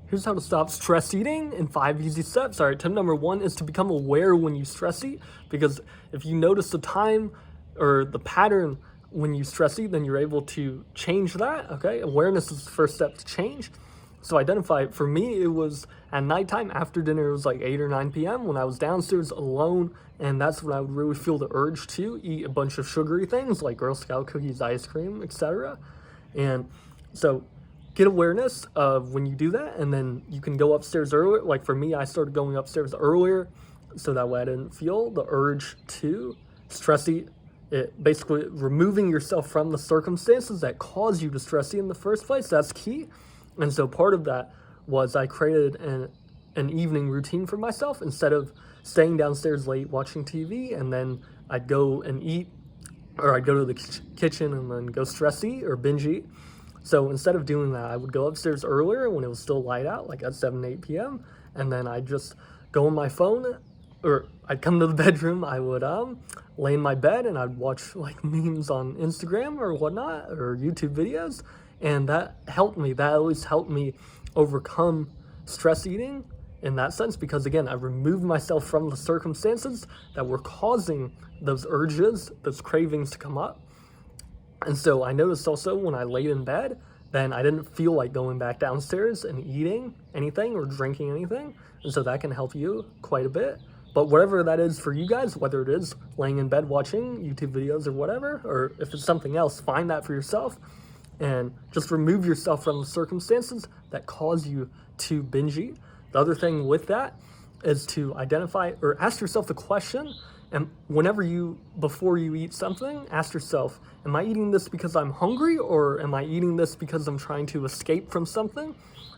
Here's how to stop stress eating in 5 easy steps. All right, tip number 1 is to become aware when you stress eat, because if you notice the time or the pattern when you stress eat, then you're able to change that. Okay, awareness is the first step to change. So identify, for me, it was at nighttime after dinner. It was like 8 or 9 p.m. when I was downstairs alone, and that's when I would really feel the urge to eat a bunch of sugary things like Girl Scout cookies, ice cream, etc. And so get awareness of when you do that, and then you can go upstairs earlier. Like for me, I started going upstairs earlier so that way I didn't feel the urge to stress eat. It basically removing yourself from the circumstances that cause you to stress eat in the first place. That's key. And so part of that was I created an evening routine for myself. Instead of staying downstairs late watching TV and then I'd go and eat, or I'd go to the kitchen and then go stress eat or binge eat. So instead of doing that, I would go upstairs earlier when it was still light out, like at 7, 8 p.m. And then I'd just go on my phone, or I'd come to the bedroom. I would lay in my bed and I'd watch like memes on Instagram or whatnot, or YouTube videos. And that helped me. That at least helped me overcome stress eating in that sense, because again, I removed myself from the circumstances that were causing those urges, those cravings to come up. And so I noticed also when I laid in bed, then I didn't feel like going back downstairs and eating anything or drinking anything. And so that can help you quite a bit. But whatever that is for you guys, whether it is laying in bed watching YouTube videos or whatever, or if it's something else, find that for yourself and just remove yourself from the circumstances that cause you to binge eat. The other thing with that is to identify or ask yourself the question, and before you eat something, ask yourself, am I eating this because I'm hungry, or am I eating this because I'm trying to escape from something?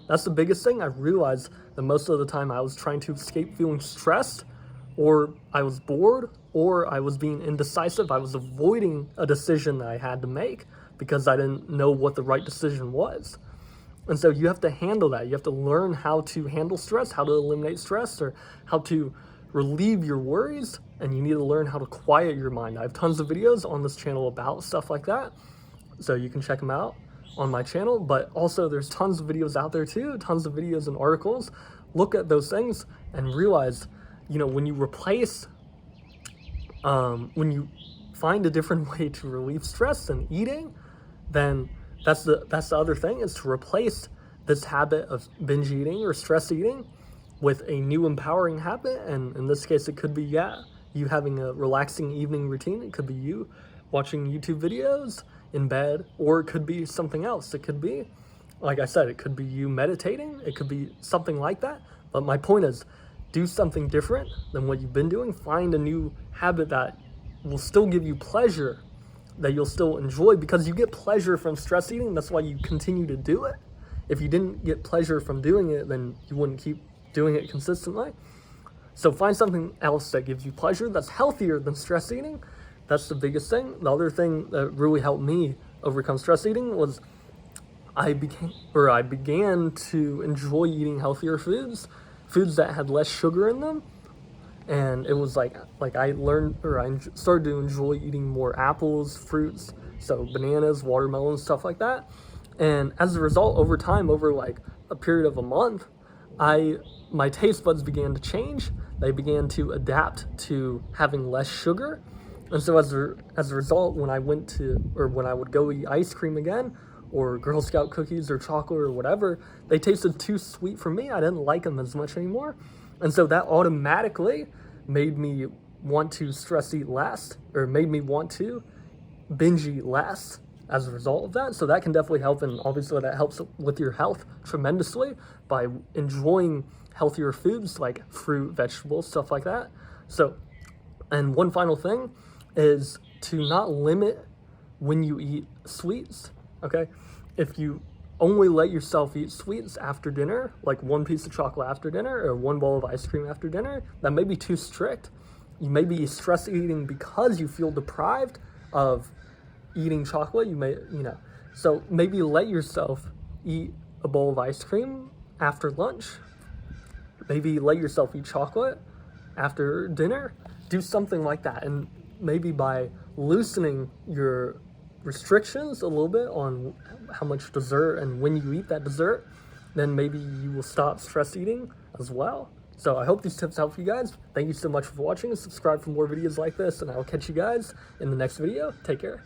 That's the biggest thing. I realized that most of the time I was trying to escape feeling stressed, or I was bored, or I was being indecisive. I was avoiding a decision that I had to make because I didn't know what the right decision was. And so you have to handle that. You have to learn how to handle stress, how to eliminate stress, or how to relieve your worries, and you need to learn how to quiet your mind. I have tons of videos on this channel about stuff like that, so you can check them out on my channel. But also there's tons of videos out there too, tons of videos and articles. Look at those things and realize, when you when you find a different way to relieve stress than eating, then that's the other thing, is to replace this habit of binge eating or stress eating with a new empowering habit. And in this case, it could be, you having a relaxing evening routine. It could be you watching YouTube videos in bed, or it could be something else. It could be, like I said, it could be you meditating. It could be something like that. But my point is, do something different than what you've been doing. Find a new habit that will still give you pleasure, that you'll still enjoy, because you get pleasure from stress eating. That's why you continue to do it. If you didn't get pleasure from doing it, then you wouldn't keep doing it consistently. So find something else that gives you pleasure, that's healthier than stress eating. That's the biggest thing. The other thing that really helped me overcome stress eating was I began to enjoy eating healthier foods that had less sugar in them. And it was like I started to enjoy eating more apples, fruits, so bananas, watermelons, stuff like that. And as a result, over time, over like a period of a month, my taste buds began to change. They began to adapt to having less sugar. And so as a result, when I would go eat ice cream again, or Girl Scout cookies or chocolate or whatever, they tasted too sweet for me. I didn't like them as much anymore. And so that automatically made me want to stress eat less, or made me want to binge eat less as a result of that. So that can definitely help, and obviously that helps with your health tremendously by enjoying healthier foods like fruit, vegetables, stuff like that. So, and one final thing is to not limit when you eat sweets, okay? If you only let yourself eat sweets after dinner, like one piece of chocolate after dinner or one bowl of ice cream after dinner, that may be too strict. You may be stress eating because you feel deprived of eating chocolate. So maybe let yourself eat a bowl of ice cream after lunch. Maybe let yourself eat chocolate after dinner. Do something like that. And maybe by loosening your restrictions a little bit on how much dessert and when you eat that dessert, then maybe you will stop stress eating as well. So I hope these tips help you guys. Thank you so much for watching. Subscribe for more videos like this, and I will catch you guys in the next video. Take care.